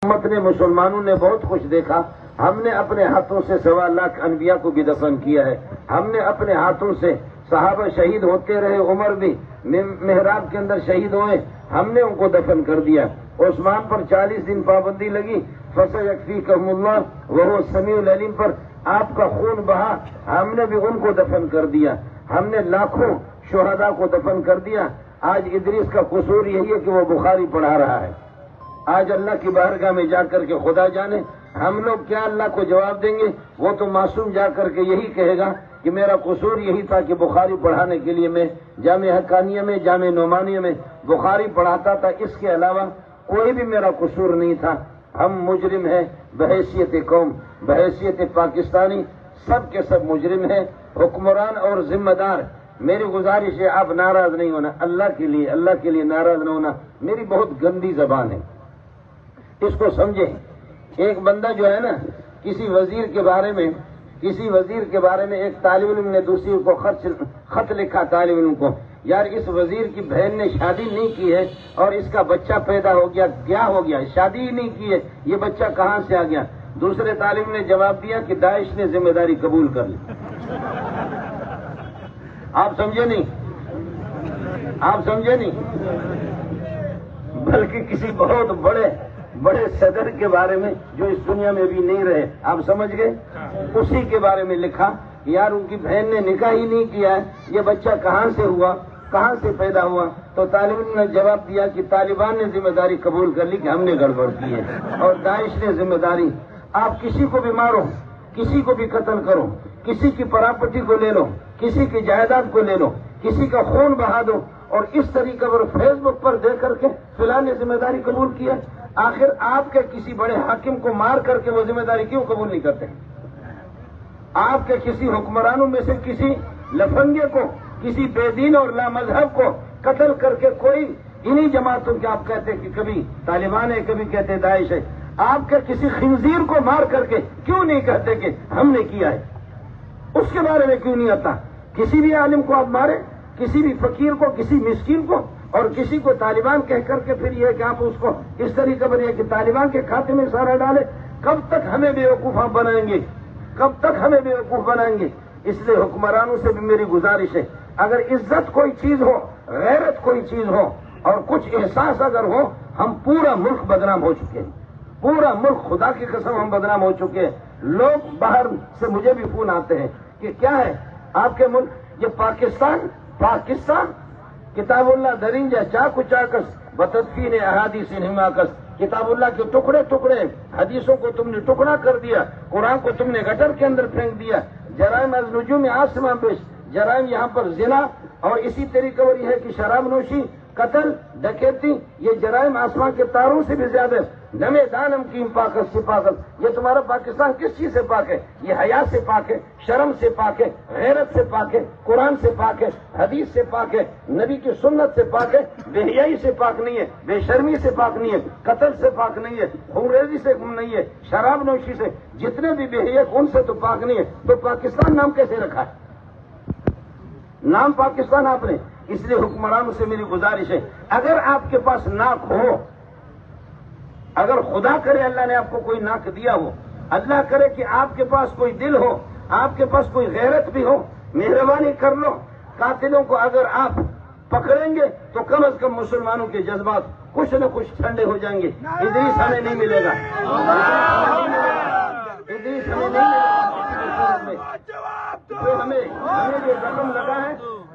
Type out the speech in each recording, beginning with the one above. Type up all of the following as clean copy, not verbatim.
امت نے مسلمانوں نے بہت کچھ دیکھا. ہم نے اپنے ہاتھوں سے 1.25 لاکھ انبیاء کو بھی دفن کیا ہے. ہم نے اپنے ہاتھوں سے صحابہ شہید ہوتے رہے, عمر بھی محراب کے اندر شہید ہوئے, ہم نے ان کو دفن کر دیا. عثمان پر 40 دن پابندی لگی, فَسَيَكْفِيكَهُمُ اللَّهُ وَهُوَ السَّمِيعُ الْعَلِيمُ پر آپ کا خون بہا, ہم نے بھی ان کو دفن کر دیا. ہم نے لاکھوں شہداء کو دفن کر دیا. آج ادریس کا قصور یہی ہے کہ وہ بخاری پڑھا رہا ہے. آج اللہ کی بارگاہ میں جا کر کے خدا جانے ہم لوگ کیا اللہ کو جواب دیں گے. وہ تو معصوم جا کر کے یہی کہے گا کہ میرا قصور یہی تھا کہ بخاری پڑھانے کے لیے میں جامع حقانیہ میں, جامع نعمانیہ میں بخاری پڑھاتا تھا, اس کے علاوہ کوئی بھی میرا قصور نہیں تھا. ہم مجرم ہیں بحیثیت قوم, بحیثیت پاکستانی, سب کے سب مجرم ہیں. حکمران اور ذمہ دار, میری گزارش ہے آپ ناراض نہیں ہونا, اللہ کے لیے ناراض نہ ہونا. میری بہت گندی زبان ہے, اس کو سمجھیں. ایک بندہ جو ہے نا, کسی وزیر کے بارے میں ایک طالب علم نے دوسری کو خط لکھا طالب علم کو, یار اس وزیر کی بہن نے شادی نہیں کی ہے اور اس کا بچہ پیدا ہو گیا, کیا ہو گیا, شادی ہی نہیں کی ہے, یہ بچہ کہاں سے آ گیا. دوسرے طالب نے جواب دیا کہ داعش نے ذمہ داری قبول کر لی. آپ سمجھے نہیں, بلکہ کسی بہت بڑے صدر کے بارے میں جو اس دنیا میں بھی نہیں رہے, آپ سمجھ گئے, اسی کے بارے میں لکھا یار ان کی بہن نے نکاح ہی نہیں کیا ہے, یہ بچہ کہاں سے ہوا, کہاں سے پیدا ہوا. تو طالب علم نے جواب دیا کہ طالبان نے ذمہ داری قبول کر لی کہ ہم نے گڑبڑ کی ہے اور داعش نے ذمہ داری. آپ کسی کو بھی مارو, کسی کو بھی قتل کرو, کسی کی پراپرٹی کو لے لو, کسی کی جائیداد کو لے لو, کسی کا خون بہا دو, اور اس طریقے پر فیس بک پر دے کر کے فلاں نے ذمہ داری قبول کیا. آخر آپ کے کسی بڑے حاکم کو مار کر کے وہ ذمہ داری کیوں قبول نہیں کرتے؟ آپ کے کسی حکمرانوں میں سے کسی لفنگے کو, کسی بے دین اور لامذہب کو قتل کر کے کوئی انہی جماعتوں کے آپ کہتے کہ کبھی طالبان ہے, کبھی کہتے داعش ہے, آپ کے کسی خنزیر کو مار کر کے کیوں نہیں کہتے کہ ہم نے کیا ہے؟ اس کے بارے میں کیوں نہیں آتا؟ کسی بھی عالم کو آپ مارے, کسی بھی فقیر کو, کسی مسکین کو, اور کسی کو طالبان کہہ کر کے پھر یہ کہ آپ اس کو اس طریقے پر یہ کہ طالبان کے کھاتے میں سارا ڈالے. کب تک ہمیں بیوقوف بنائیں گے, کب تک ہمیں بیوقوف بنائیں گے؟ اس لیے حکمرانوں سے بھی میری گزارش ہے, اگر عزت کوئی چیز ہو, غیرت کوئی چیز ہو, اور کچھ احساس اگر ہو, ہم پورا ملک بدنام ہو چکے ہیں, پورا ملک, خدا کی قسم ہم بدنام ہو چکے ہیں. لوگ باہر سے مجھے بھی فون آتے ہیں کہ کیا ہے آپ کے ملک, یہ پاکستان کتاب اللہ درنجہ چاکو چاکس بتدفین احادیث حماکس. کتاب اللہ کے ٹکڑے حدیثوں کو تم نے ٹکڑا کر دیا, قرآن کو تم نے گٹر کے اندر پھینک دیا. جرائم از نجوم آسمان بیش, جرائم یہاں پر زنا اور اسی طریقے پر یہ ہے کہ شراب نوشی, قتل, ڈکیتی, یہ جرائم آسمان کے تاروں سے بھی زیادہ. نمے دانم کی پاکت سے پاکت. یہ تمہارا پاکستان کس چیز سے پاک ہے؟ یہ حیا سے پاک ہے, شرم سے پاک ہے, غیرت سے پاک ہے, قرآن سے پاک ہے, حدیث سے پاک ہے, نبی کی سنت سے پاک ہے, بے حیائی سے پاک نہیں ہے, بے شرمی سے پاک نہیں ہے, قتل سے پاک نہیں ہے, خونریزی سے نہیں ہے, شراب نوشی سے, جتنے بھی بے حیا ان سے تو پاک نہیں ہے. تو پاکستان نام کیسے رکھا ہے؟ نام پاکستان آپ نے. اس لیے حکمرانوں سے میری گزارش ہے, اگر آپ کے پاس ناک ہو, اگر خدا کرے اللہ نے آپ کو کوئی ناک دیا ہو, اللہ کرے کہ آپ کے پاس کوئی دل ہو, آپ کے پاس کوئی غیرت بھی ہو, مہربانی کر لو. قاتلوں کو اگر آپ پکڑیں گے تو کم از کم مسلمانوں کے جذبات کچھ نہ کچھ ٹھنڈے ہو جائیں گے. ادریس ہمیں نہیں ملے گا, ادریس ہمیں نہیں ملے گا. جو ہمیں جو زخم لگا ہے,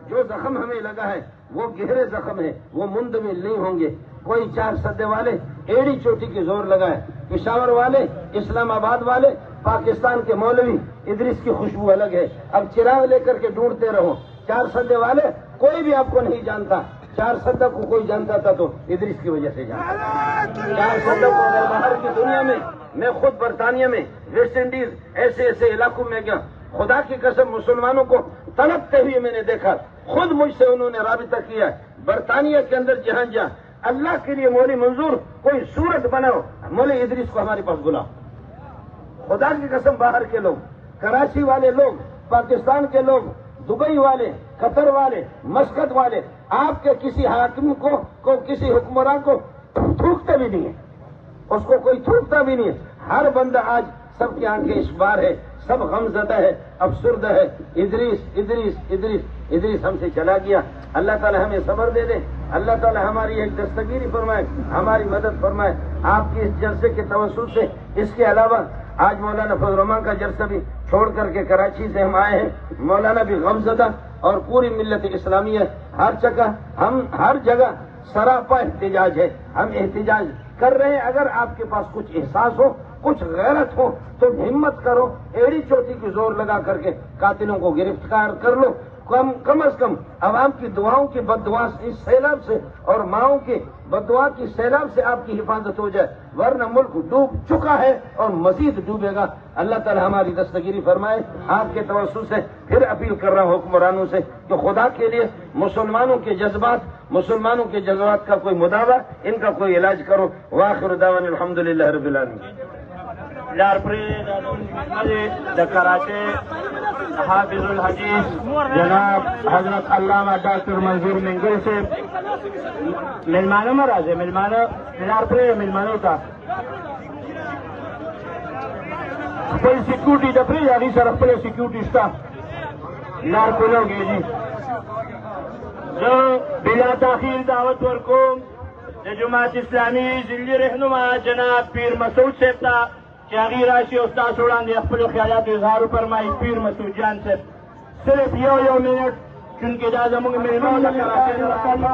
جو زخم ہمیں لگا ہے وہ گہرے زخم ہے, وہ مندمل نہیں ہوں گے. کوئی 4 سدے والے ایڑی چوٹی کی زور لگائے, پشاور والے, اسلام آباد والے, پاکستان کے مولوی, ادریس کی خوشبو الگ ہے. اب چراغ لے کر کے ڈھونڈتے رہو. 4 سدے والے کوئی بھی آپ کو نہیں جانتا, 4 سدہ کو کوئی جانتا تھا تو ادریس کی وجہ سے جانتا. 4 سدہ کو اگر باہر کی دنیا میں خود برطانیہ میں, ویسٹ انڈیز, ایسے علاقوں میں گیا, خدا کی قسم مسلمانوں کو تڑپتے ہوئے میں نے دیکھا. خود مجھ سے انہوں نے رابطہ کیا. برطانیہ کے اندر جہاں اللہ کے لیے مولوی منظور کوئی صورت بناؤ, مولوی ادریس کو ہمارے پاس بلاؤ. خدا کی قسم باہر کے لوگ, کراچی والے لوگ, پاکستان کے لوگ, دبئی والے, قطر والے, مسقط والے, آپ کے کسی حاکم کو کسی حکمران کو تھوکتے بھی نہیں ہیں. اس کو کوئی تھوکتا بھی نہیں ہے. ہر بندہ آج سب کی آنکھیں اس بار ہے, سب غمزدہ ہے, افسردہ ہے. ادریس ادریس ادریس ادریس ہم سے چلا گیا. اللہ تعالی ہمیں صبر دے دے. اللہ تعالی ہماری ایک دستگیری فرمائے, ہماری مدد فرمائے آپ کی اس جلسے کے توسط سے. اس کے علاوہ آج مولانا فضل الرحمان کا جلسہ بھی چھوڑ کر کے کراچی سے ہم آئے ہیں. مولانا بھی غمزدہ اور پوری ملت اسلامیہ ہم ہر جگہ سراپا احتجاج ہے. ہم احتجاج کر رہے ہیں. اگر آپ کے پاس کچھ احساس ہو, کچھ غیرت ہو تو ہمت کرو, ایڑی چوٹی کی زور لگا کر کے قاتلوں کو گرفتار کر لو. کم از کم عوام کی دعاؤں کی بد دعا اس سیلاب سے اور ماؤں کے بد دعا کی سیلاب سے آپ کی حفاظت ہو جائے, ورنہ ملک ڈوب چکا ہے اور مزید ڈوبے گا. اللہ تعالی ہماری دستگیری فرمائے. آپ کے توسط سے پھر اپیل کر رہا ہوں حکمرانوں سے کہ خدا کے لیے مسلمانوں کے جذبات کا کوئی مداوع, ان کا کوئی علاج کرو. وآخر دعوانا الحمدللہ رب العالمین. کراچی حافظ الحدیث جناب حضرت علامہ ڈاکٹر منظور منگل سے مہمانوں میں راضی مہمانوں کا کوئی سیکورٹی دفری یعنی سر اپنے سیکورٹی اسٹاف لار کھولو گے جی جو بلا تاخیر دعوت ورکوم جماعت اسلامی ذلی رہنما جناب پیر مسعود صاحب تا چاغی راشی استاد سوڑان دے اپنے خیالات اظہار فرمائی. پیر مسعود جان سے صرف یو منٹ چونکہ دا زمانگ مہمان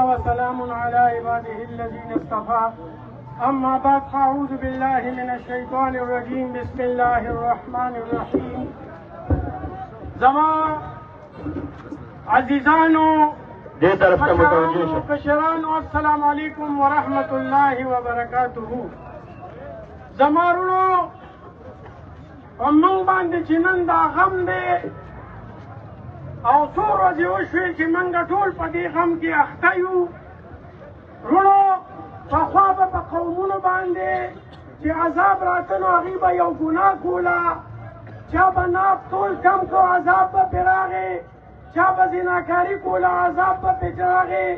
وسلام علی عباده الذین اصطفى. اما بعد فاعوذ باللہ من الشیطان الرجیم. بسم اللہ الرحمن الرحیم. زمان عزیزانو دے طرف کا متوجہ ہے. کشرانو السلام علیکم ورحمۃ اللہ وبرکاتہ. زمارونو ومنگ باندې چې نن دا غم دی او څو ورځې وشوې چې موږ ټول په دې غم کې اخته یو. وروڼو پخوا به په قومونو باندې چې عذاب راته نو هغوی به یو ګناه کوله, چا به ناف تول کم کو عذاب به پرې راغی, چا به زناکاري کوله عذاب به پرې راغی,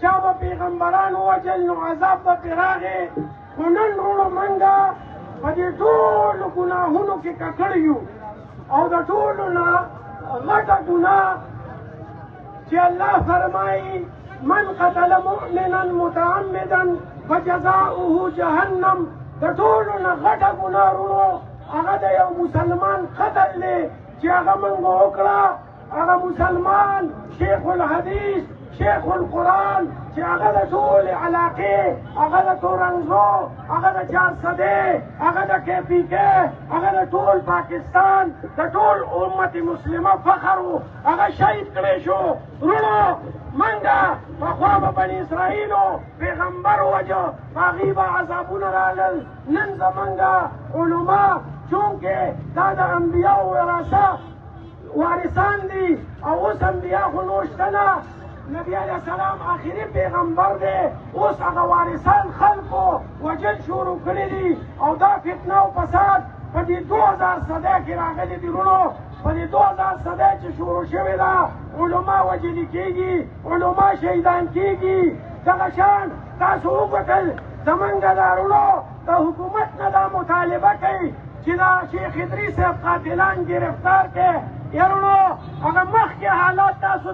چا به پیغمبران ووژل نو عذاب به پرې راغی. خو نن وروڼو موږ په دې ټولو ګناهونو کې ککړ یو او د ټولو نه غټه ګناه چې الله فرمایي من قتل مؤمنا متعمدا فجزاؤه جهنم. د ټولو نه غټه ګناه وروڼو هغه د یو مسلمان قتل دی چې هغه موږ وکړه. هغه مسلمان شیخ الحدیث شیخ القرآن چې هغه د ټولې علاقې, هغه د تورنګزو, هغه د چارسدې, هغه د KPK, هغه د ټول پاکستان د ټول امت مسلمه فخر و, هغه شهید کړی شو. وروڼو موږ پخوا به بني اسرائیلو پیغمبر ووژه, په هغې به عذابونه رالل. نن زموږ علما چونکې دا د انبیاو وارثان دي او اوس انبیا خو نور شته نه, نبی علیہ السلام آخری پیغمبر دے, اوس هغه وارثان خلقو وجل شروع کړي دي او دا فتنه او فساد په دې 2000 صدۍ کې راغلي دي. وروڼو په دې 2000 صدۍ چې شروع شوې ده علما وجلي کېږي, علما شهیدان کېږي. دغه شان تاسو وکتل زمونږ دا وروڼو د حکومت نه دا مطالبه کوي چې دا شیخ ادریس صاحب قاتلان گرفتار کړي. یا وروڼو هغه مخکې حالات تاسو